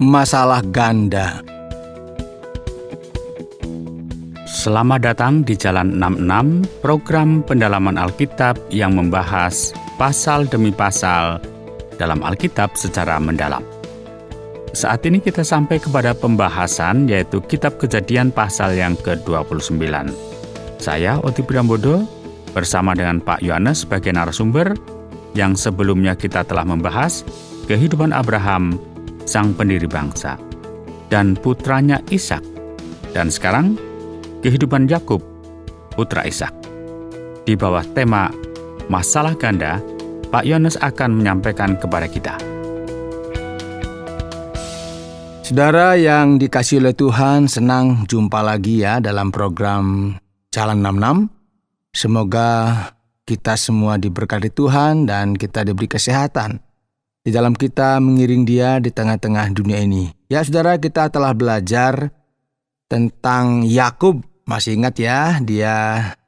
Masalah ganda. Selamat datang di Jalan 66, program pendalaman Alkitab yang membahas pasal demi pasal dalam Alkitab secara mendalam. Saat ini kita sampai kepada pembahasan yaitu Kitab Kejadian pasal yang ke-29. Saya, Oti Priambodo, bersama dengan Pak Yohanes sebagai narasumber yang sebelumnya kita telah membahas kehidupan Abraham, sang pendiri bangsa, dan putranya Ishak. Dan sekarang, kehidupan Yakub, putra Ishak. Di bawah tema masalah ganda, Pak Yohanes akan menyampaikan kepada kita. Saudara yang dikasihi oleh Tuhan, senang jumpa lagi ya dalam program Jalan 66. Semoga kita semua diberkati Tuhan dan kita diberi kesehatan di dalam kita mengiring Dia di tengah-tengah dunia ini. Ya saudara, kita telah belajar tentang Yakub. Masih ingat ya, dia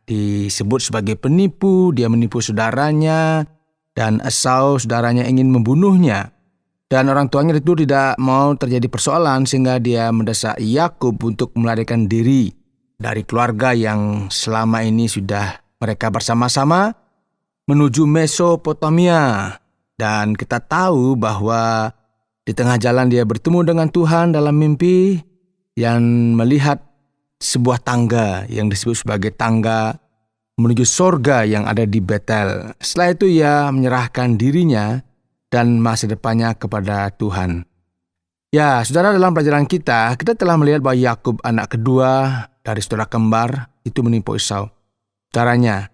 disebut sebagai penipu, dia menipu saudaranya, dan Esau saudaranya ingin membunuhnya. Dan orang tuanya itu tidak mau terjadi persoalan sehingga dia mendesak Yakub untuk melarikan diri dari keluarga yang selama ini sudah mereka bersama-sama menuju Mesopotamia. Dan kita tahu bahwa di tengah jalan dia bertemu dengan Tuhan dalam mimpi yang melihat sebuah tangga yang disebut sebagai tangga menuju sorga yang ada di Betel. Setelah itu ia menyerahkan dirinya dan masa depannya kepada Tuhan. Ya, saudara, dalam pelajaran kita telah melihat bahwa Yakub anak kedua dari saudara kembar itu menipu Esau. Caranya,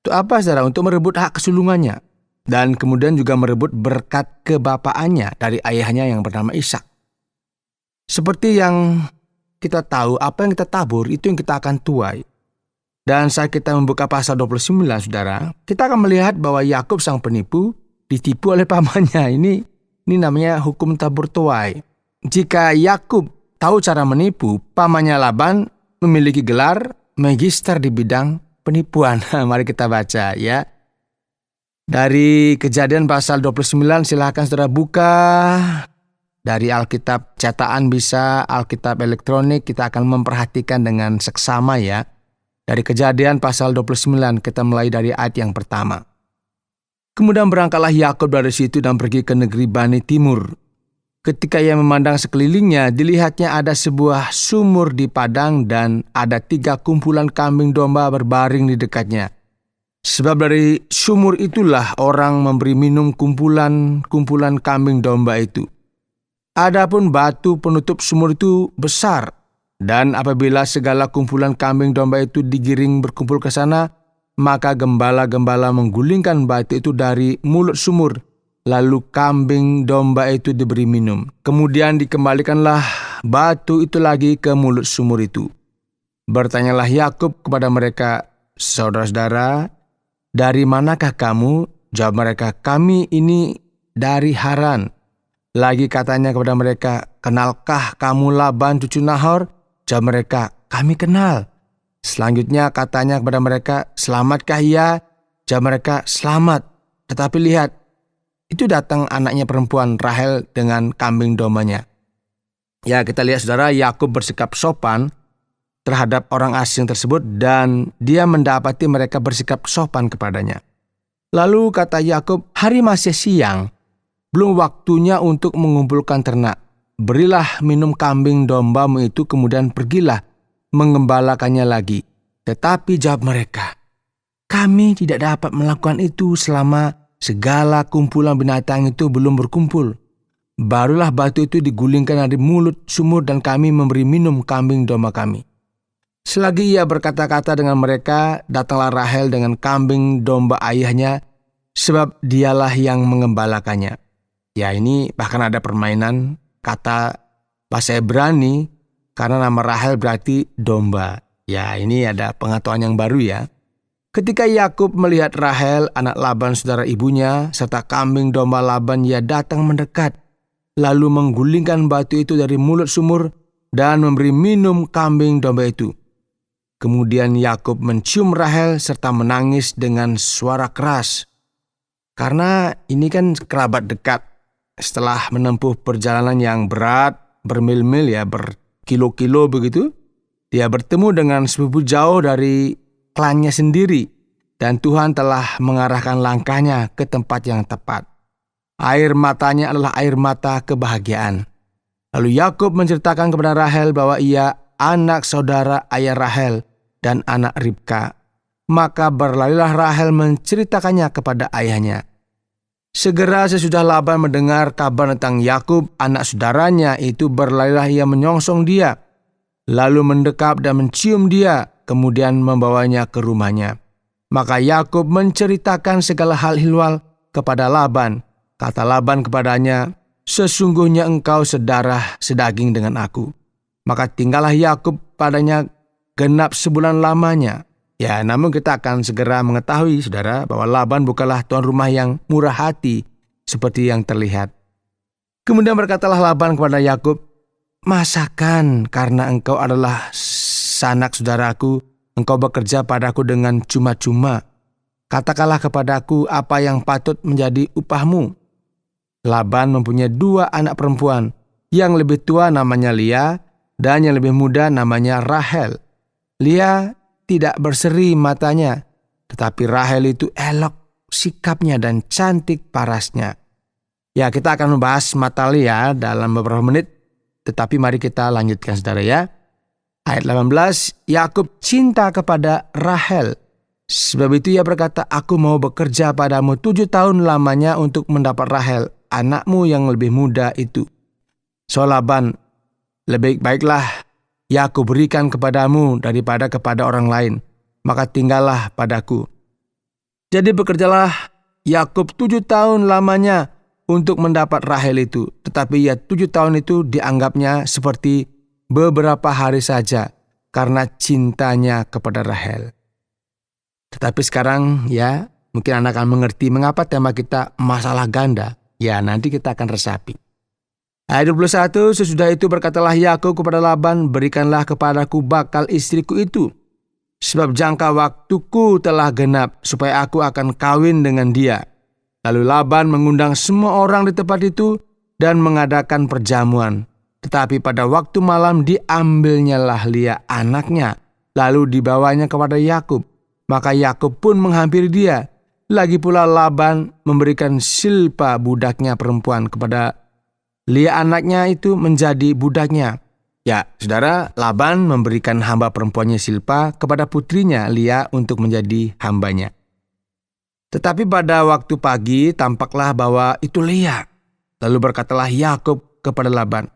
untuk apa saudara? Untuk merebut hak kesulungannya. Dan kemudian juga merebut berkat kebapaannya dari ayahnya yang bernama Ishak. Seperti yang kita tahu, apa yang kita tabur itu yang kita akan tuai. Dan saat kita membuka pasal 29, saudara, kita akan melihat bahwa Yakub sang penipu ditipu oleh pamannya. Ini namanya hukum tabur tuai. Jika Yakub tahu cara menipu, pamannya Laban memiliki gelar magister di bidang penipuan. Mari kita baca ya. Dari Kejadian pasal 29, silakan saudara buka. Dari Alkitab cetakan bisa, Alkitab elektronik, kita akan memperhatikan dengan seksama ya. Dari Kejadian pasal 29, kita mulai dari ayat yang pertama. Kemudian berangkatlah Yakub dari situ dan pergi ke negeri Bani Timur. Ketika ia memandang sekelilingnya, dilihatnya ada sebuah sumur di padang dan ada 3 kumpulan kambing domba berbaring di dekatnya. Sebab dari sumur itulah orang memberi minum kumpulan kambing domba itu. Adapun batu penutup sumur itu besar, dan apabila segala kumpulan kambing domba itu digiring berkumpul ke sana, maka gembala-gembala menggulingkan batu itu dari mulut sumur, lalu kambing domba itu diberi minum. Kemudian dikembalikanlah batu itu lagi ke mulut sumur itu. Bertanyalah Yakub kepada mereka, saudara-saudara, dari manakah kamu? Jawab mereka, kami ini dari Haran. Lagi katanya kepada mereka, kenalkah kamu Laban cucu Nahor? Jawab mereka, kami kenal. Selanjutnya katanya kepada mereka, selamatkah ia? Jawab mereka, selamat. Tetapi lihat, itu datang anaknya perempuan Rahel dengan kambing dombanya. Ya, kita lihat saudara, Yakub bersikap sopan terhadap orang asing tersebut dan dia mendapati mereka bersikap sopan kepadanya. Lalu kata Yakub, hari masih siang, belum waktunya untuk mengumpulkan ternak. Berilah minum kambing dombamu itu, kemudian pergilah mengembalakannya lagi. Tetapi jawab mereka, kami tidak dapat melakukan itu selama segala kumpulan binatang itu belum berkumpul. Barulah batu itu digulingkan dari mulut sumur dan kami memberi minum kambing domba kami. Selagi ia berkata-kata dengan mereka, datanglah Rahel dengan kambing domba ayahnya, sebab dialah yang mengembalakannya. Ya, ini bahkan ada permainan kata bahasa Ibrani, karena nama Rahel berarti domba. Ya, ini ada pengetahuan yang baru ya. Ketika Yakub melihat Rahel, anak Laban saudara ibunya, serta kambing domba Laban, ia datang mendekat, lalu menggulingkan batu itu dari mulut sumur dan memberi minum kambing domba itu. Kemudian Yakub mencium Rahel serta menangis dengan suara keras. Karena ini kan kerabat dekat setelah menempuh perjalanan yang berat, bermil-mil ya, berkilo-kilo begitu, dia bertemu dengan sepupu jauh dari klannya sendiri, dan Tuhan telah mengarahkan langkahnya ke tempat yang tepat. Air matanya adalah air mata kebahagiaan. Lalu Yakub menceritakan kepada Rahel bahwa ia anak saudara ayah Rahel dan anak Ribka. Maka berlarilah Rahel menceritakannya kepada ayahnya. Segera sesudah Laban mendengar kabar tentang Yakub, anak saudaranya itu, berlarilah ia menyongsong dia, lalu mendekap dan mencium dia, kemudian membawanya ke rumahnya. Maka Yakub menceritakan segala hal ihwal kepada Laban. Kata Laban kepadanya, "Sesungguhnya engkau sedarah sedaging dengan aku." Maka tinggallah Yakub padanya genap sebulan lamanya. Ya, namun kita akan segera mengetahui, saudara, bahwa Laban bukanlah tuan rumah yang murah hati seperti yang terlihat. Kemudian berkatalah Laban kepada Yakub, "Masakan karena engkau adalah sanak saudaraku, engkau bekerja padaku dengan cuma-cuma? Katakanlah kepadaku apa yang patut menjadi upahmu." Laban mempunyai 2 anak perempuan. Yang lebih tua namanya Lia, dan yang lebih muda namanya Rahel. Lia tidak berseri matanya, tetapi Rahel itu elok sikapnya dan cantik parasnya. Ya, kita akan membahas mata Lia dalam beberapa menit, tetapi mari kita lanjutkan, saudara ya. Ayat 18, Yakub cinta kepada Rahel. Sebab itu ia berkata, "Aku mau bekerja padamu 7 tahun lamanya untuk mendapat Rahel, anakmu yang lebih muda itu." So Laban, "Lebih baiklah ya aku berikan kepadamu daripada kepada orang lain, maka tinggallah padaku." Jadi bekerjalah Yakub 7 tahun lamanya untuk mendapat Rahel itu. Tetapi ya 7 tahun itu dianggapnya seperti beberapa hari saja karena cintanya kepada Rahel. Tetapi sekarang ya mungkin Anda akan mengerti mengapa tema kita masalah ganda. Ya, nanti kita akan resapi. Ayat 21, sesudah itu berkatalah Yakub kepada Laban, "Berikanlah kepadaku bakal istriku itu, sebab jangka waktuku telah genap, supaya aku akan kawin dengan dia." Lalu Laban mengundang semua orang di tempat itu dan mengadakan perjamuan. Tetapi pada waktu malam diambilnyalah Lia anaknya, lalu dibawanya kepada Yakub. Maka Yakub pun menghampiri dia. Lagi pula Laban memberikan Silpa budaknya perempuan kepada Lia anaknya itu menjadi budaknya. Ya, saudara, Laban memberikan hamba perempuannya Silpa kepada putrinya Lia untuk menjadi hambanya. Tetapi pada waktu pagi tampaklah bahwa itu Lia. Lalu berkatalah Yakub kepada Laban,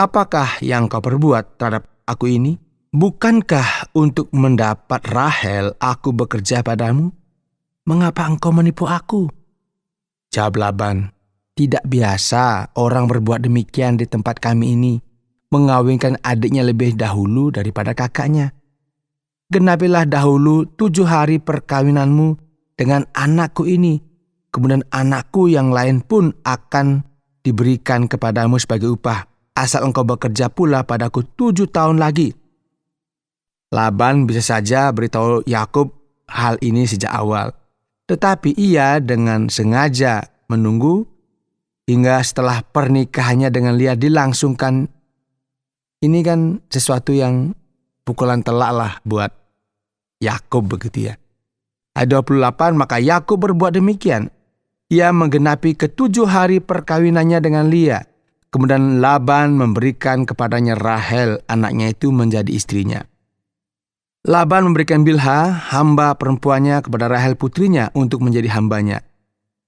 "Apakah yang kau perbuat terhadap aku ini? Bukankah untuk mendapat Rahel aku bekerja padamu? Mengapa engkau menipu aku?" Jawab Laban, "Tidak biasa orang berbuat demikian di tempat kami ini, mengawinkan adiknya lebih dahulu daripada kakaknya. Genapilah dahulu 7 hari perkawinanmu dengan anakku ini, kemudian anakku yang lain pun akan diberikan kepadamu sebagai upah, asal engkau bekerja pula padaku 7 tahun lagi." Laban bisa saja beritahu Yakub hal ini sejak awal, tetapi ia dengan sengaja menunggu hingga setelah pernikahannya dengan Lia dilangsungkan. Ini kan sesuatu yang pukulan telak lah buat Yakub begitu ya. Ayat 28, maka Yakub berbuat demikian. Ia menggenapi ke-7 hari perkawinannya dengan Lia. Kemudian Laban memberikan kepadanya Rahel, anaknya itu, menjadi istrinya. Laban memberikan Bilha, hamba perempuannya, kepada Rahel putrinya untuk menjadi hambanya.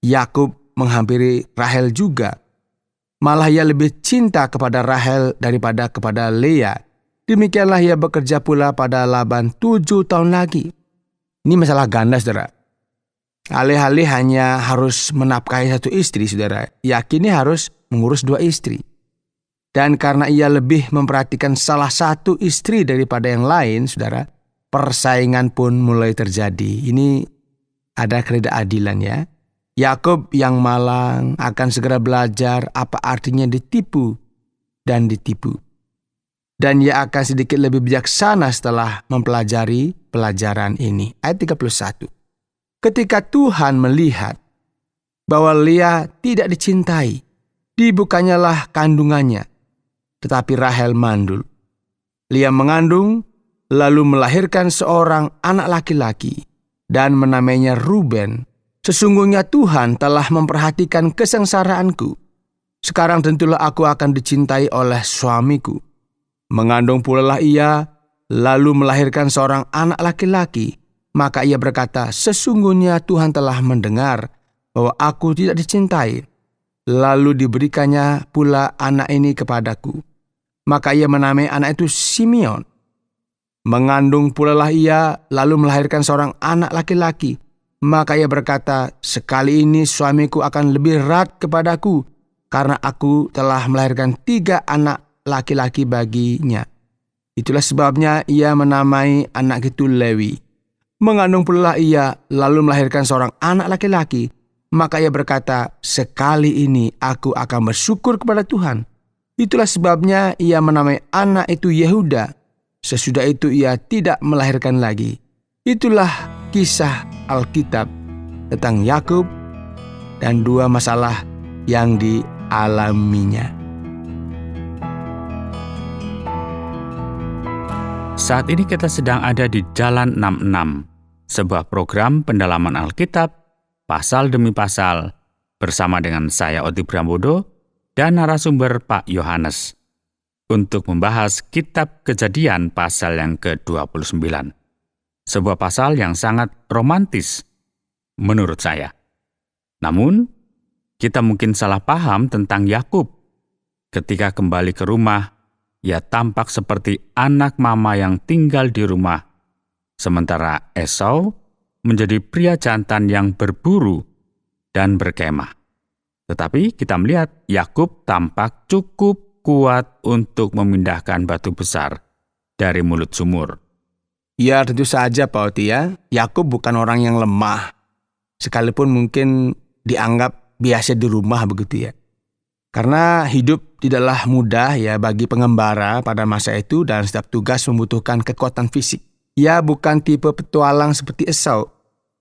Yakub menghampiri Rahel juga. Malah ia lebih cinta kepada Rahel daripada kepada Lea. Demikianlah ia bekerja pula pada Laban 7 tahun lagi. Ini masalah ganda, saudara. Alih-alih hanya harus menafkahi 1 istri, saudara, ia kini harus mengurus 2 istri. Dan karena ia lebih memperhatikan salah satu istri daripada yang lain, saudara, persaingan pun mulai terjadi. Ini ada ketidakadilan ya. Yakub yang malang akan segera belajar apa artinya ditipu dan ditipu. Dan ia akan sedikit lebih bijaksana setelah mempelajari pelajaran ini. Ayat 31. Ketika Tuhan melihat bahwa Lia tidak dicintai, Dibukanyalah kandungannya, tetapi Rahel mandul. Lia mengandung, lalu melahirkan seorang anak laki-laki, dan menamainya Ruben. Sesungguhnya Tuhan telah memperhatikan kesengsaraanku. Sekarang tentulah aku akan dicintai oleh suamiku. Mengandung pula lah ia, lalu melahirkan seorang anak laki-laki. Maka ia berkata, sesungguhnya Tuhan telah mendengar bahwa aku tidak dicintai. Lalu diberikannya pula anak ini kepadaku. Maka ia menamai anak itu Simeon. Mengandung pula lah ia, lalu melahirkan seorang anak laki-laki. Maka ia berkata, sekali ini suamiku akan lebih erat kepadaku, karena aku telah melahirkan 3 anak laki-laki baginya. Itulah sebabnya ia menamai anak itu Lewi. Mengandung pula lah ia, lalu melahirkan seorang anak laki-laki. Maka ia berkata, sekali ini aku akan bersyukur kepada Tuhan. Itulah sebabnya ia menamai anak itu Yehuda. Sesudah itu ia tidak melahirkan lagi. Itulah kisah Alkitab tentang Yakub dan 2 masalah yang dialaminya. Saat ini kita sedang ada di Jalan 66, sebuah program pendalaman Alkitab, pasal demi pasal, bersama dengan saya Oti Brambodo dan narasumber Pak Yohanes, untuk membahas Kitab Kejadian pasal yang ke-29. Sebuah pasal yang sangat romantis menurut saya. Namun, kita mungkin salah paham tentang Yakub. Ketika kembali ke rumah, ia tampak seperti anak mama yang tinggal di rumah, sementara Esau menjadi pria jantan yang berburu dan berkemah. Tetapi kita melihat Yakub tampak cukup kuat untuk memindahkan batu besar dari mulut sumur. Ya tentu saja Pak Oti ya, Yakub bukan orang yang lemah, sekalipun mungkin dianggap biasa di rumah begitu ya. Karena hidup tidaklah mudah ya bagi pengembara pada masa itu dan setiap tugas membutuhkan kekuatan fisik. Ia bukan tipe petualang seperti Esau,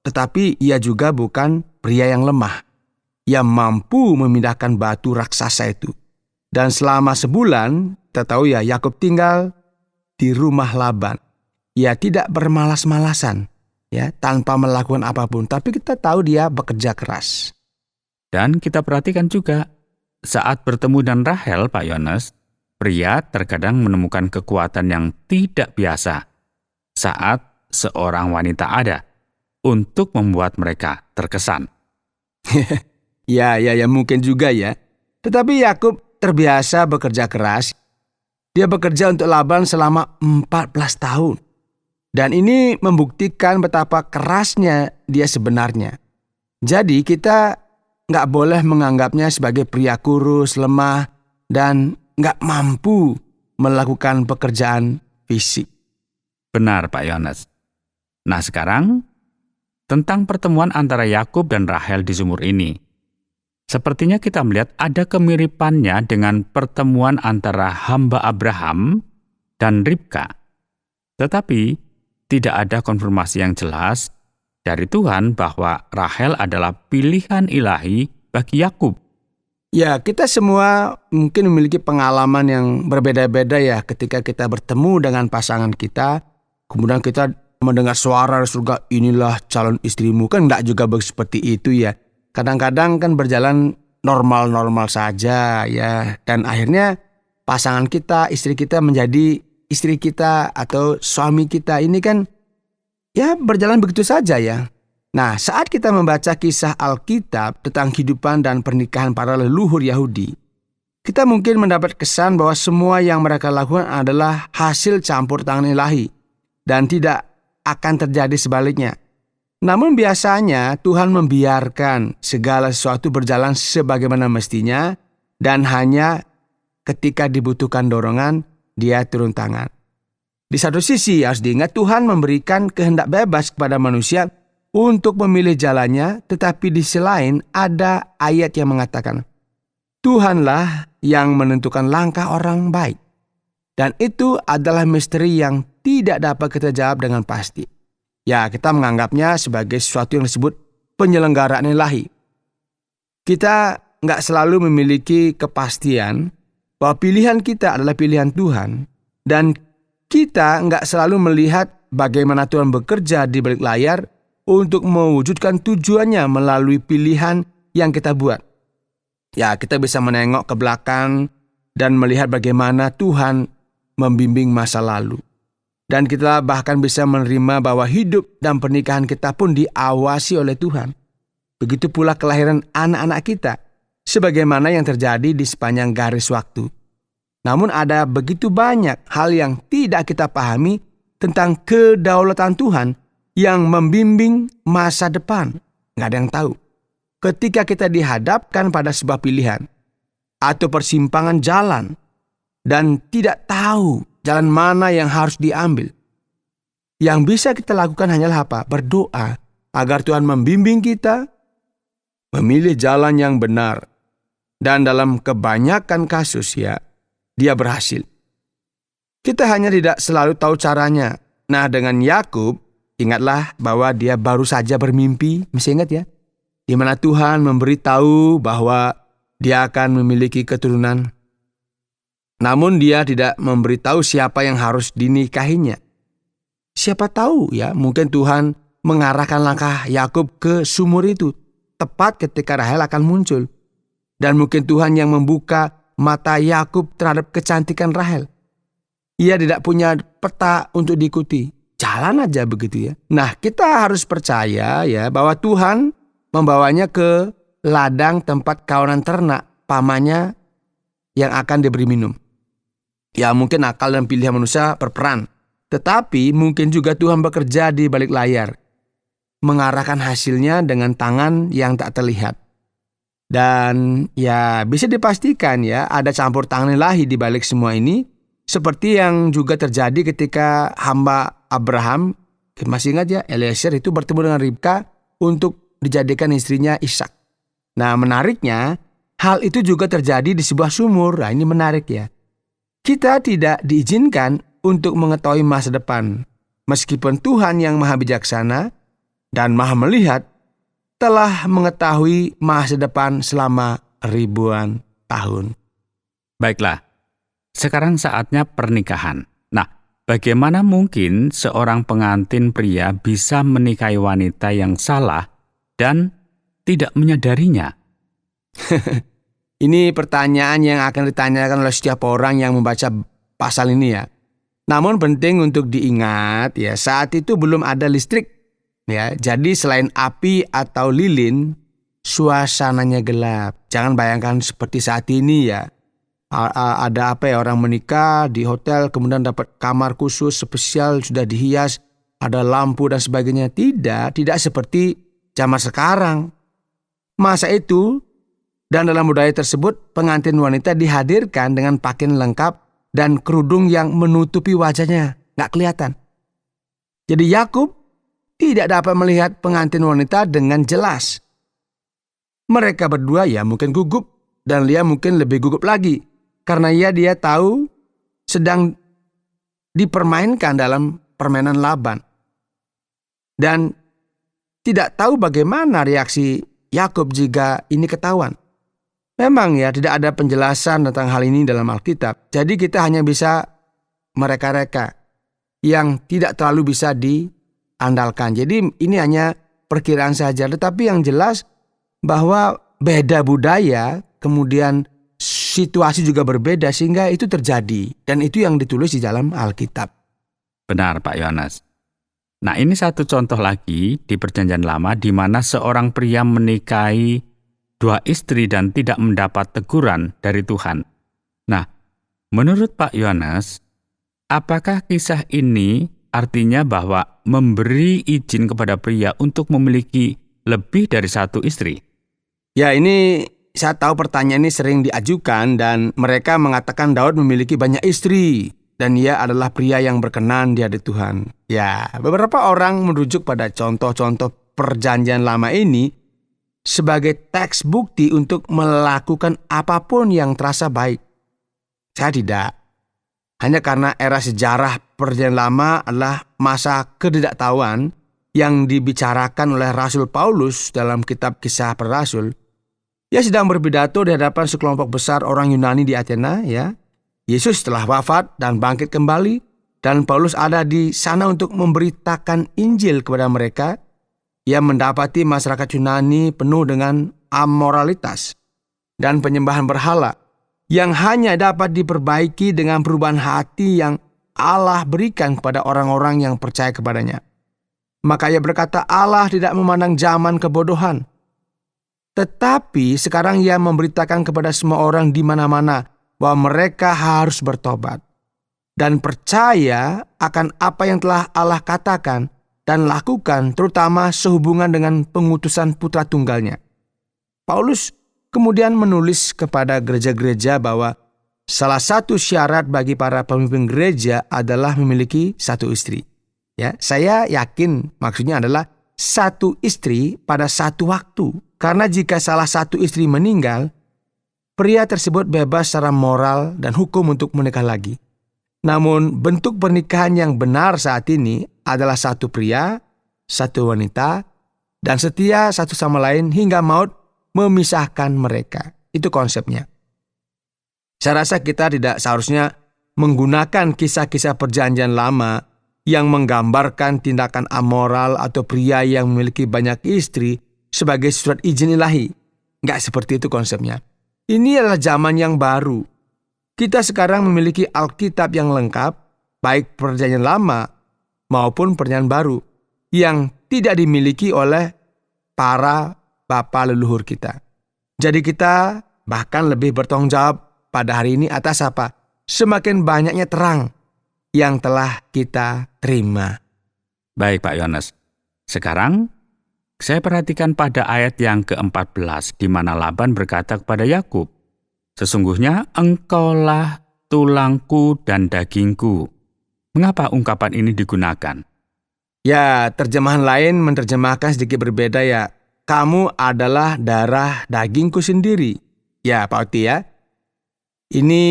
tetapi ia juga bukan pria yang lemah. Ia mampu memindahkan batu raksasa itu. Dan selama sebulan, kita tahu ya Yakub tinggal di rumah Laban. Ia tidak bermalas-malasan ya tanpa melakukan apapun, tapi kita tahu dia bekerja keras. Dan kita perhatikan juga saat bertemu dengan Rahel, Pak Yohanes, pria terkadang menemukan kekuatan yang tidak biasa saat seorang wanita ada untuk membuat mereka terkesan. Ya mungkin juga ya. Tetapi Yakub terbiasa bekerja keras. Dia bekerja untuk Laban selama 14 tahun. Dan ini membuktikan betapa kerasnya dia sebenarnya. Jadi kita nggak boleh menganggapnya sebagai pria kurus, lemah, dan nggak mampu melakukan pekerjaan fisik. Benar Pak Yohanes. Nah sekarang, tentang pertemuan antara Yakub dan Rahel di sumur ini. Sepertinya kita melihat ada kemiripannya dengan pertemuan antara hamba Abraham dan Ribka. Tetapi, tidak ada konfirmasi yang jelas dari Tuhan bahwa Rahel adalah pilihan ilahi bagi Yakub. Ya, kita semua mungkin memiliki pengalaman yang berbeda-beda ya ketika kita bertemu dengan pasangan kita. Kemudian kita mendengar suara dari surga, inilah calon istrimu. Kan enggak juga seperti itu ya. Kadang-kadang kan berjalan normal-normal saja ya. Dan akhirnya pasangan kita, istri kita menjadi istri kita atau suami kita ini kan ya berjalan begitu saja ya. Nah, saat kita membaca kisah Alkitab tentang kehidupan dan pernikahan para leluhur Yahudi, kita mungkin mendapat kesan bahwa semua yang mereka lakukan adalah hasil campur tangan ilahi dan tidak akan terjadi sebaliknya. Namun biasanya Tuhan membiarkan segala sesuatu berjalan sebagaimana mestinya dan hanya ketika dibutuhkan dorongan, dia turun tangan. Di satu sisi harus diingat Tuhan memberikan kehendak bebas kepada manusia untuk memilih jalannya, tetapi di sisi lain ada ayat yang mengatakan, Tuhanlah yang menentukan langkah orang baik. Dan itu adalah misteri yang tidak dapat kita jawab dengan pasti. Ya, kita menganggapnya sebagai sesuatu yang disebut penyelenggaraan ilahi. Kita nggak selalu memiliki kepastian bahwa pilihan kita adalah pilihan Tuhan, dan kita nggak selalu melihat bagaimana Tuhan bekerja di balik layar untuk mewujudkan tujuannya melalui pilihan yang kita buat. Ya, kita bisa menengok ke belakang dan melihat bagaimana Tuhan membimbing masa lalu. Dan kita bahkan bisa menerima bahwa hidup dan pernikahan kita pun diawasi oleh Tuhan. Begitu pula kelahiran anak-anak kita, sebagaimana yang terjadi di sepanjang garis waktu. Namun ada begitu banyak hal yang tidak kita pahami tentang kedaulatan Tuhan yang membimbing masa depan. Nggak ada yang tahu. Ketika kita dihadapkan pada sebuah pilihan atau persimpangan jalan dan tidak tahu jalan mana yang harus diambil, yang bisa kita lakukan hanyalah apa? Berdoa agar Tuhan membimbing kita memilih jalan yang benar. Dan dalam kebanyakan kasus dia berhasil. Kita hanya tidak selalu tahu caranya. Nah, dengan Yakub, ingatlah bahwa dia baru saja bermimpi, masih ingat ya? Di mana Tuhan memberitahu bahwa dia akan memiliki keturunan. Namun dia tidak memberitahu siapa yang harus dinikahinya. Siapa tahu mungkin Tuhan mengarahkan langkah Yakub ke sumur itu, tepat ketika Rahel akan muncul. Dan mungkin Tuhan yang membuka mata Yakub terhadap kecantikan Rahel. Ia tidak punya peta untuk diikuti. Jalan aja begitu ya. Nah, kita harus percaya bahwa Tuhan membawanya ke ladang tempat kawanan ternak pamannya yang akan diberi minum. Ya, mungkin akal dan pilihan manusia berperan. Tetapi mungkin juga Tuhan bekerja di balik layar, mengarahkan hasilnya dengan tangan yang tak terlihat. Dan bisa dipastikan ada campur tangan ilahi di balik semua ini, seperti yang juga terjadi ketika hamba Abraham, masih ingat Eliezer itu bertemu dengan Ribka untuk dijadikan istrinya Ishak. Nah, menariknya hal itu juga terjadi di sebuah sumur. Nah, ini menarik ya. Kita tidak diizinkan untuk mengetahui masa depan, meskipun Tuhan yang maha bijaksana dan maha melihat telah mengetahui masa depan selama ribuan tahun. Baiklah, sekarang saatnya pernikahan. Nah, bagaimana mungkin seorang pengantin pria bisa menikahi wanita yang salah dan tidak menyadarinya? Ini pertanyaan yang akan ditanyakan oleh setiap orang yang membaca pasal ini ya. Namun penting untuk diingat saat itu belum ada listrik. Jadi selain api atau lilin, suasananya gelap. Jangan bayangkan seperti saat ini ada orang menikah di hotel, kemudian dapat kamar khusus spesial sudah dihias, ada lampu dan sebagainya. Tidak seperti zaman sekarang. Masa itu dan dalam budaya tersebut, pengantin wanita dihadirkan dengan pakaian lengkap dan kerudung yang menutupi wajahnya, nggak kelihatan. Jadi Yakub tidak dapat melihat pengantin wanita dengan jelas. Mereka berdua mungkin gugup, dan Lia mungkin lebih gugup lagi, karena dia tahu sedang dipermainkan dalam permainan Laban. Dan tidak tahu bagaimana reaksi Yakub jika ini ketahuan. Memang tidak ada penjelasan tentang hal ini dalam Alkitab. Jadi kita hanya bisa mereka-reka yang tidak terlalu bisa diandalkan. Jadi ini hanya perkiraan saja. Tetapi yang jelas bahwa beda budaya, kemudian situasi juga berbeda sehingga itu terjadi. Dan itu yang ditulis di dalam Alkitab. Benar Pak Yohanes. Nah, ini satu contoh lagi di Perjanjian Lama di mana seorang pria menikahi dua istri dan tidak mendapat teguran dari Tuhan. Nah, menurut Pak Yohanes, apakah kisah ini artinya bahwa memberi izin kepada pria untuk memiliki lebih dari satu istri? Ya, ini saya tahu pertanyaan ini sering diajukan dan mereka mengatakan Daud memiliki banyak istri dan ia adalah pria yang berkenan di hadapan Tuhan. Ya, beberapa orang merujuk pada contoh-contoh Perjanjian Lama ini sebagai teks bukti untuk melakukan apapun yang terasa baik. Saya tidak. Hanya karena era sejarah Perjanjian Lama adalah masa ketidaktahuan yang dibicarakan oleh Rasul Paulus dalam kitab Kisah Para Rasul. Ia sedang berpidato di hadapan sekelompok besar orang Yunani di Athena, ya. Yesus telah wafat dan bangkit kembali, dan Paulus ada di sana untuk memberitakan Injil kepada mereka. Ia mendapati masyarakat Yunani penuh dengan amoralitas dan penyembahan berhala yang hanya dapat diperbaiki dengan perubahan hati yang Allah berikan kepada orang-orang yang percaya kepadanya. Maka ia berkata, Allah tidak memandang zaman kebodohan. Tetapi sekarang ia memberitakan kepada semua orang di mana-mana bahwa mereka harus bertobat dan percaya akan apa yang telah Allah katakan dan lakukan, terutama sehubungan dengan pengutusan putra tunggalnya. Paulus kemudian menulis kepada gereja-gereja bahwa salah satu syarat bagi para pemimpin gereja adalah memiliki satu istri. Ya, saya yakin maksudnya adalah satu istri pada satu waktu. Karena jika salah satu istri meninggal, pria tersebut bebas secara moral dan hukum untuk menikah lagi. Namun bentuk pernikahan yang benar saat ini adalah satu pria, satu wanita, dan setia satu sama lain hingga maut memisahkan mereka. Itu konsepnya. Saya rasa kita tidak seharusnya menggunakan kisah-kisah perjanjian lama yang menggambarkan tindakan amoral atau pria yang memiliki banyak istri sebagai surat izin ilahi. Nggak seperti itu konsepnya. Ini adalah zaman yang baru. Kita sekarang memiliki Alkitab yang lengkap, baik perjanjian lama maupun perjanjian baru, yang tidak dimiliki oleh para bapa leluhur kita. Jadi kita bahkan lebih bertanggung jawab pada hari ini atas apa? Semakin banyaknya terang yang telah kita terima. Baik Pak Yohanes, sekarang saya perhatikan pada ayat yang ke-14 di mana Laban berkata kepada Yakub, "Sesungguhnya engkaulah tulangku dan dagingku." Mengapa ungkapan ini digunakan? Ya, terjemahan lain menerjemahkan sedikit berbeda ya. Kamu adalah darah dagingku sendiri. Ya, Pak Oti ya. Ini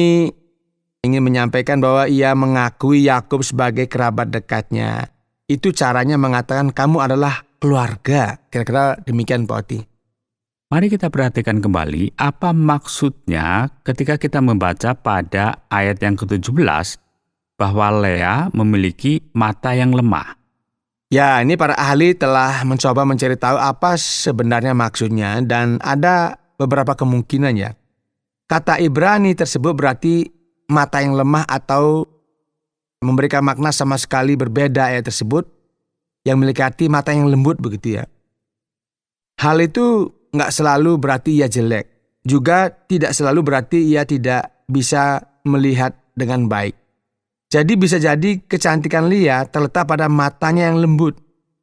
ingin menyampaikan bahwa ia mengakui Yakub sebagai kerabat dekatnya. Itu caranya mengatakan kamu adalah keluarga. Kira-kira demikian Pak Oti. Mari kita perhatikan kembali apa maksudnya ketika kita membaca pada ayat yang ke-17 bahwa Lea memiliki mata yang lemah. Ya, ini para ahli telah mencoba mencari tahu apa sebenarnya maksudnya dan ada beberapa kemungkinan ya. Kata Ibrani tersebut berarti mata yang lemah atau memberikan makna sama sekali berbeda ayat tersebut yang memiliki arti mata yang lembut begitu ya. Hal itu nggak selalu berarti ia jelek. Juga tidak selalu berarti ia tidak bisa melihat dengan baik. Jadi bisa jadi kecantikan Lia terletak pada matanya yang lembut.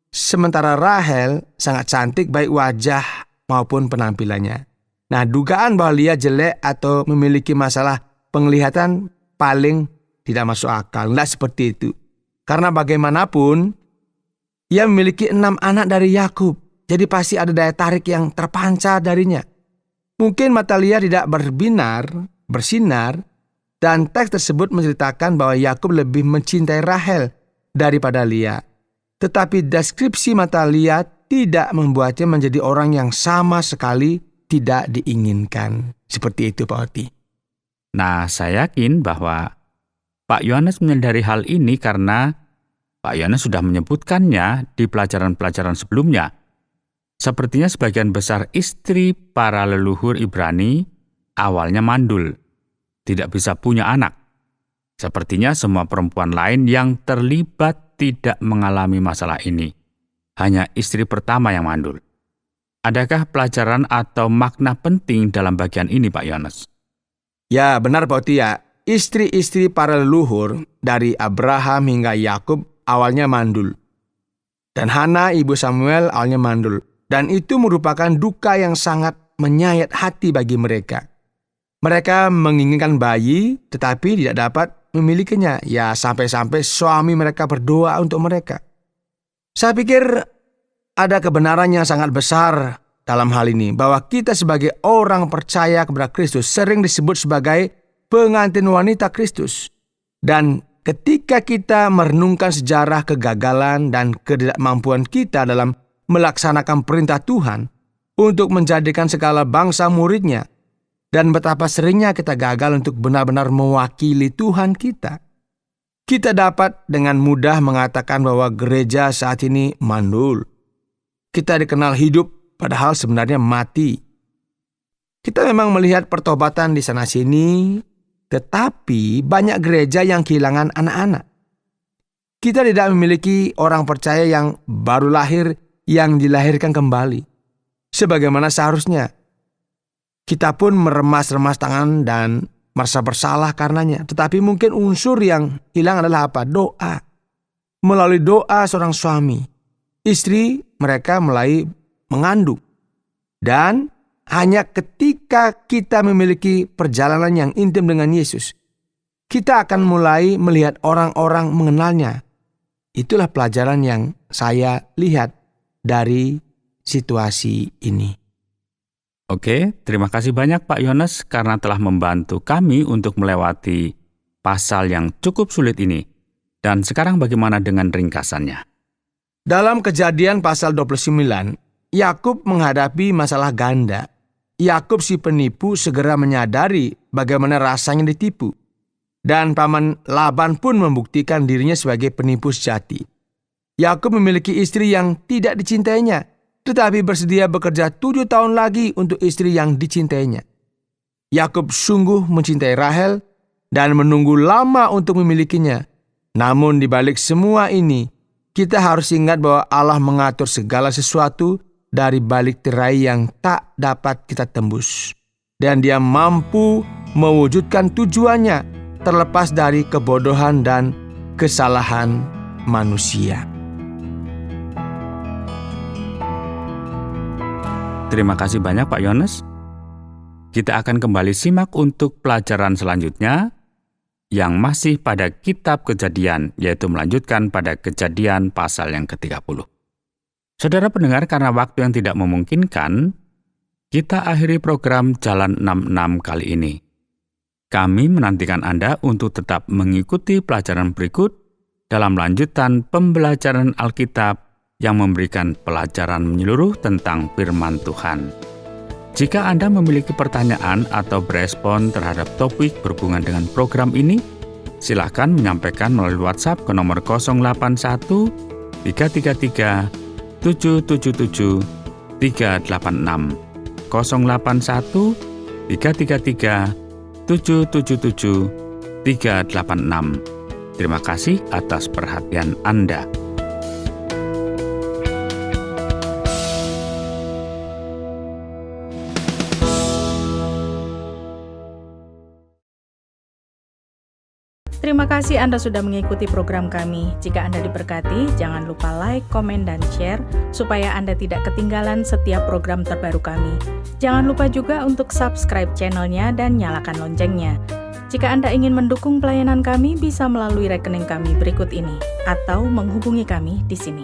Sementara Rahel sangat cantik baik wajah maupun penampilannya. Nah, dugaan bahwa Lia jelek atau memiliki masalah penglihatan paling tidak masuk akal. Tidak seperti itu. Karena bagaimanapun, ia memiliki 6 anak dari Yakub. Jadi pasti ada daya tarik yang terpancar darinya. Mungkin mata Lia tidak bersinar, dan teks tersebut menceritakan bahwa Yakub lebih mencintai Rahel daripada Lia. Tetapi deskripsi mata Lia tidak membuatnya menjadi orang yang sama sekali tidak diinginkan. Seperti itu Pak Oti. Nah, saya yakin bahwa Pak Yohanes menyadari hal ini karena Pak Yohanes sudah menyebutkannya di pelajaran-pelajaran sebelumnya. Sepertinya sebagian besar istri para leluhur Ibrani awalnya mandul, tidak bisa punya anak. Sepertinya semua perempuan lain yang terlibat tidak mengalami masalah ini. Hanya istri pertama yang mandul. Adakah pelajaran atau makna penting dalam bagian ini, Pak Yohanes? Ya, benar Pak Oti ya. Istri-istri para leluhur dari Abraham hingga Yakub awalnya mandul. Dan Hana, ibu Samuel, awalnya mandul. Dan itu merupakan duka yang sangat menyayat hati bagi mereka. Mereka menginginkan bayi tetapi tidak dapat memilikinya. Ya, sampai-sampai suami mereka berdoa untuk mereka. Saya pikir ada kebenaran yang sangat besar dalam hal ini. Bahwa kita sebagai orang percaya kepada Kristus sering disebut sebagai pengantin wanita Kristus. Dan ketika kita merenungkan sejarah kegagalan dan ketidakmampuan kita dalam melaksanakan perintah Tuhan untuk menjadikan segala bangsa muridnya, dan betapa seringnya kita gagal untuk benar-benar mewakili Tuhan kita. Kita dapat dengan mudah mengatakan bahwa gereja saat ini mandul. Kita dikenal hidup, padahal sebenarnya mati. Kita memang melihat pertobatan di sana-sini, tetapi banyak gereja yang kehilangan anak-anak. Kita tidak memiliki orang percaya yang baru lahir, yang dilahirkan kembali, sebagaimana seharusnya. Kita pun meremas-remas tangan dan merasa bersalah karenanya. Tetapi mungkin unsur yang hilang adalah apa? Doa. Melalui doa seorang suami, istri mereka mulai mengandung. Dan hanya ketika kita memiliki perjalanan yang intim dengan Yesus, kita akan mulai melihat orang-orang mengenalnya. Itulah pelajaran yang saya lihat dari situasi ini. Oke, terima kasih banyak Pak Yones karena telah membantu kami untuk melewati pasal yang cukup sulit ini. Dan sekarang bagaimana dengan ringkasannya? Dalam Kejadian pasal 29, Yakub menghadapi masalah ganda. Yakub si penipu segera menyadari bagaimana rasanya ditipu. Dan paman Laban pun membuktikan dirinya sebagai penipu sejati. Yakub memiliki istri yang tidak dicintainya, tetapi bersedia bekerja 7 tahun lagi untuk istri yang dicintainya. Yakub sungguh mencintai Rahel dan menunggu lama untuk memilikinya. Namun di balik semua ini, kita harus ingat bahwa Allah mengatur segala sesuatu dari balik tirai yang tak dapat kita tembus. Dan Dia mampu mewujudkan tujuannya terlepas dari kebodohan dan kesalahan manusia. Terima kasih banyak Pak Yones. Kita akan kembali simak untuk pelajaran selanjutnya yang masih pada kitab Kejadian, yaitu melanjutkan pada Kejadian pasal yang ke-30. Saudara pendengar, karena waktu yang tidak memungkinkan, kita akhiri program Jalan 66 kali ini. Kami menantikan Anda untuk tetap mengikuti pelajaran berikut dalam lanjutan pembelajaran Alkitab yang memberikan pelajaran menyeluruh tentang firman Tuhan. Jika Anda memiliki pertanyaan atau berespon terhadap topik berhubungan dengan program ini, silakan menyampaikan melalui WhatsApp ke nomor 081 333 777 386 081 333 777 386. Terima kasih atas perhatian Anda. Terima kasih Anda sudah mengikuti program kami. Jika Anda diberkati, jangan lupa like, komen, dan share supaya Anda tidak ketinggalan setiap program terbaru kami. Jangan lupa juga untuk subscribe channelnya dan nyalakan loncengnya. Jika Anda ingin mendukung pelayanan kami, bisa melalui rekening kami berikut ini atau menghubungi kami di sini.